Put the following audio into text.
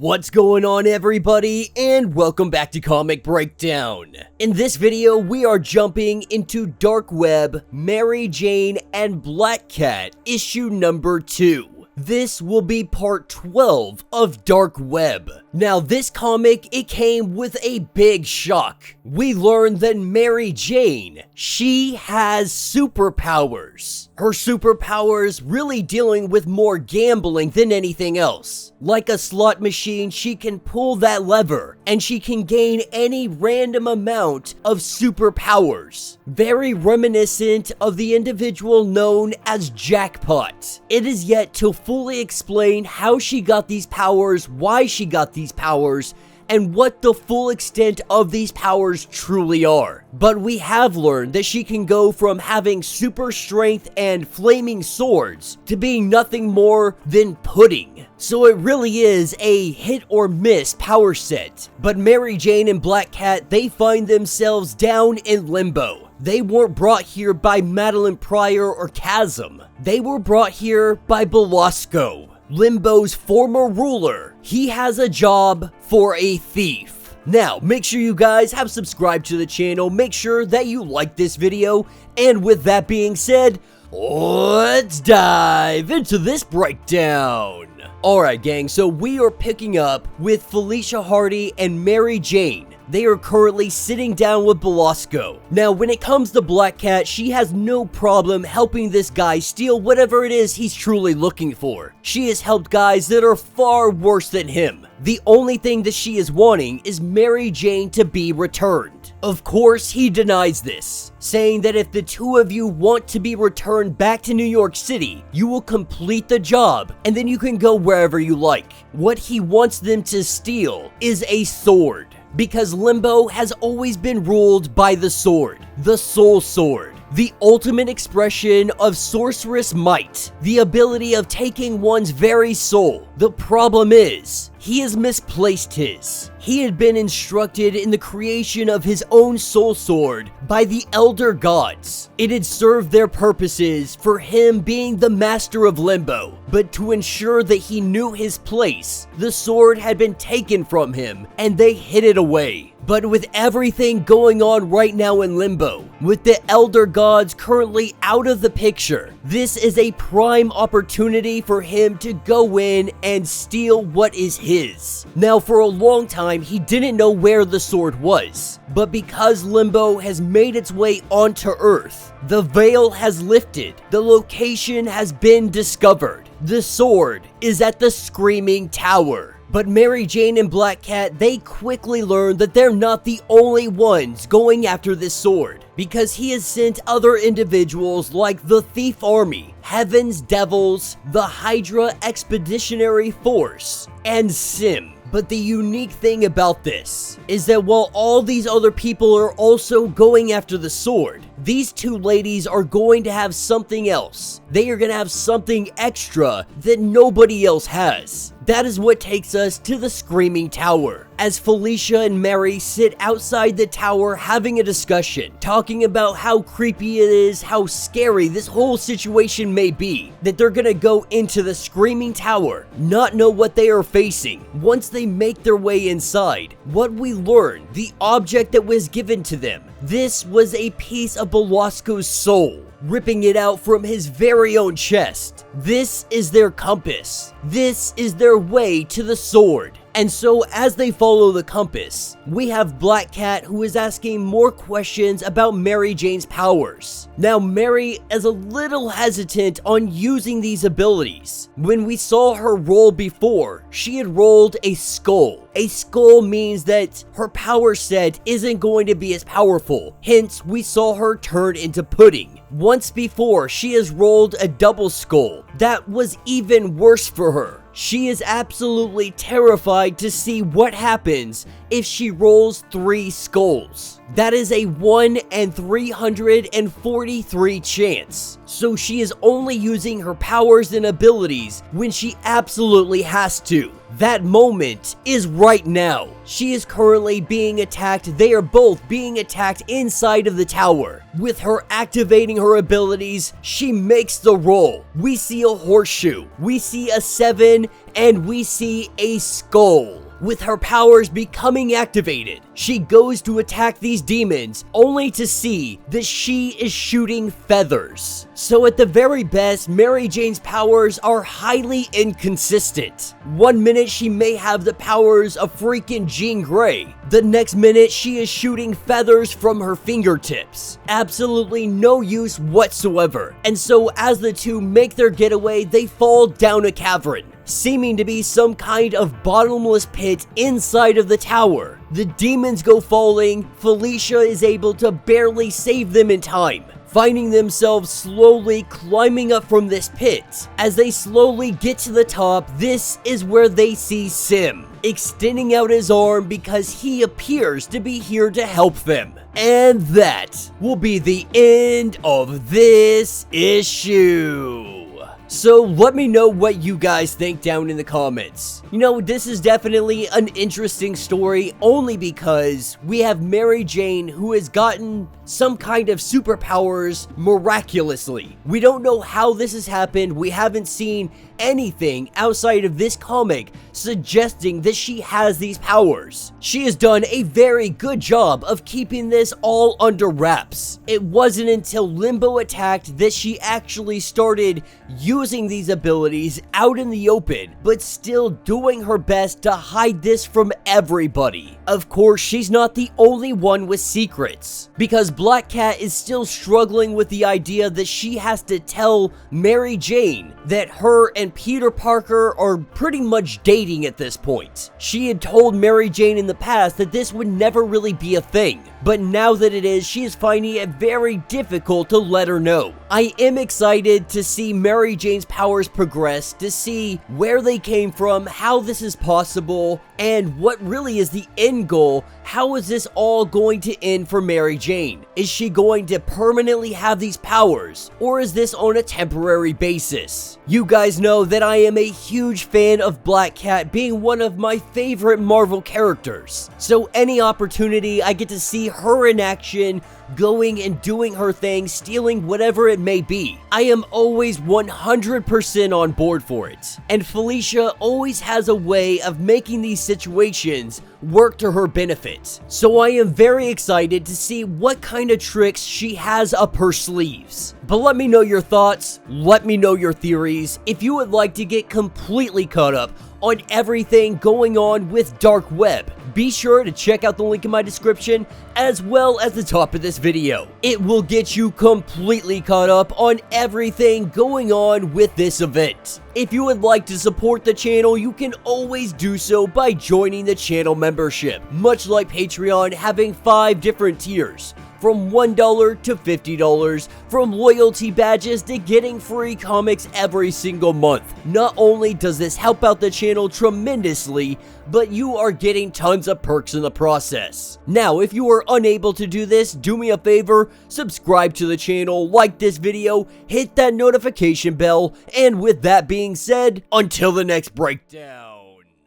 What's going on, everybody, and welcome back to Comic Breakdown. In this video, we are jumping into Dark Web, Mary Jane, and Black Cat issue number 2. This will be part 12 of Dark Web. Now, this comic, it came with a big shock. We learned that Mary Jane, she has superpowers. Her superpowers really dealing with more gambling than anything else. Like a slot machine, she can pull that lever, and she can gain any random amount of superpowers. Very reminiscent of the individual known as Jackpot. It is yet to fully explain how she got these powers, why she got these powers, and what the full extent of these powers truly are. But we have learned that she can go from having super strength and flaming swords to being nothing more than pudding. So it really is a hit or miss power set. But Mary Jane and Black Cat, they find themselves down in Limbo. They weren't brought here by Madeline Pryor or Chasm. They were brought here by Belasco, Limbo's former ruler. He has a job for a thief. Now, make sure you guys have subscribed to the channel, make sure that you like this video, and with that being said, let's dive into this breakdown. Alright gang, so we are picking up with Felicia Hardy and Mary Jane. They are currently sitting down with Belasco. Now, when it comes to Black Cat, she has no problem helping this guy steal whatever it is he's truly looking for. She has helped guys that are far worse than him. The only thing that she is wanting is Mary Jane to be returned. Of course, he denies this, saying that if the two of you want to be returned back to New York City, you will complete the job, and then you can go wherever you like. What he wants them to steal is a sword, because Limbo has always been ruled by the sword, the soul sword, the ultimate expression of sorceress might, the ability of taking one's very soul. The problem is, he has misplaced his. He had been instructed in the creation of his own soul sword by the elder gods. It had served their purposes for him being the master of Limbo, but to ensure that he knew his place, the sword had been taken from him and they hid it away. But with everything going on right now in Limbo, with the elder gods currently out of the picture, this is a prime opportunity for him to go in and steal what is his. Now, for a long time, he didn't know where the sword was, but because Limbo has made its way onto Earth, the veil has lifted, the location has been discovered. The sword is at the Screaming Tower. But Mary Jane and Black Cat, they quickly learn that they're not the only ones going after this sword, because he has sent other individuals like the Thief Army, Heaven's Devils, the Hydra Expeditionary Force, and Sim. But the unique thing about this is that while all these other people are also going after the sword, these two ladies are going to have something else. They are going to have something extra that nobody else has. That is what takes us to the Screaming Tower, as Felicia and Mary sit outside the tower having a discussion, talking about how creepy it is, how scary this whole situation may be, that they're gonna go into the Screaming Tower, not know what they are facing. Once they make their way inside, what we learn, the object that was given to them, this was a piece of Belasco's soul, ripping it out from his very own chest. This is their compass. This is their way to the sword. And so as they follow the compass, we have Black Cat, who is asking more questions about Mary Jane's powers. Now, Mary is a little hesitant on using these abilities. When we saw her roll before, she had rolled a skull. A skull means that her power set isn't going to be as powerful. Hence, we saw her turn into pudding. Once before, she has rolled a double skull. That was even worse for her. She is absolutely terrified to see what happens if she rolls 3 skulls. That is a 1 in 343 chance. So she is only using her powers and abilities when she absolutely has to. That moment is right now. She is currently being attacked. They are both being attacked inside of the tower. With her activating her abilities, she makes the roll. We see a horseshoe, we see a 7, and we see a skull. With her powers becoming activated, she goes to attack these demons, only to see that she is shooting feathers. So at the very best, Mary Jane's powers are highly inconsistent. One minute she may have the powers of freaking Jean Grey. The next minute she is shooting feathers from her fingertips. Absolutely no use whatsoever. And so as the two make their getaway, they fall down a cavern, seeming to be some kind of bottomless pit inside of the tower. The demons go falling. Felicia is able to barely save them in time, finding themselves slowly climbing up from this pit. As they slowly get to the top, this is where they see Sim extending out his arm because he appears to be here to help them. And that will be the end of this issue. So let me know what you guys think down in the comments. You know, this is definitely an interesting story only because we have Mary Jane who has gotten some kind of superpowers miraculously. We don't know how this has happened. We haven't seen anything outside of this comic suggesting that she has these powers. She has done a very good job of keeping this all under wraps. It wasn't until Limbo attacked that she actually started using these abilities out in the open, but still doing her best to hide this from everybody. Of course, she's not the only one with secrets, because Black Cat is still struggling with the idea that she has to tell Mary Jane that her and Peter Parker are pretty much dating at this point. She had told Mary Jane in the past that this would never really be a thing, but now that it is, she is finding it very difficult to let her know. I am excited to see Mary Jane's powers progress, to see where they came from, how this is possible, and what really is the end goal. How is this all going to end for Mary Jane? Is she going to permanently have these powers, or is this on a temporary basis? You guys know that I am a huge fan of Black Cat, being one of my favorite Marvel characters. So any opportunity I get to see her in action, going and doing her thing, stealing whatever it may be, I am always 100% on board for it. And Felicia always has a way of making these situations work to her benefit. So I am very excited to see what kind of tricks she has up her sleeves. But let me know your thoughts, let me know your theories. If you would like to get completely caught up on everything going on with Dark Web, be sure to check out the link in my description as well as the top of this video. It will get you completely caught up on everything going on with this event. If you would like to support the channel, you can always do so by joining the channel membership, much like Patreon, having 5 different tiers, from $1 to $50, from loyalty badges to getting free comics every single month. Not only does this help out the channel tremendously, but you are getting tons of perks in the process. Now, if you are unable to do this, do me a favor, subscribe to the channel, like this video, hit that notification bell, and with that being said, until the next breakdown.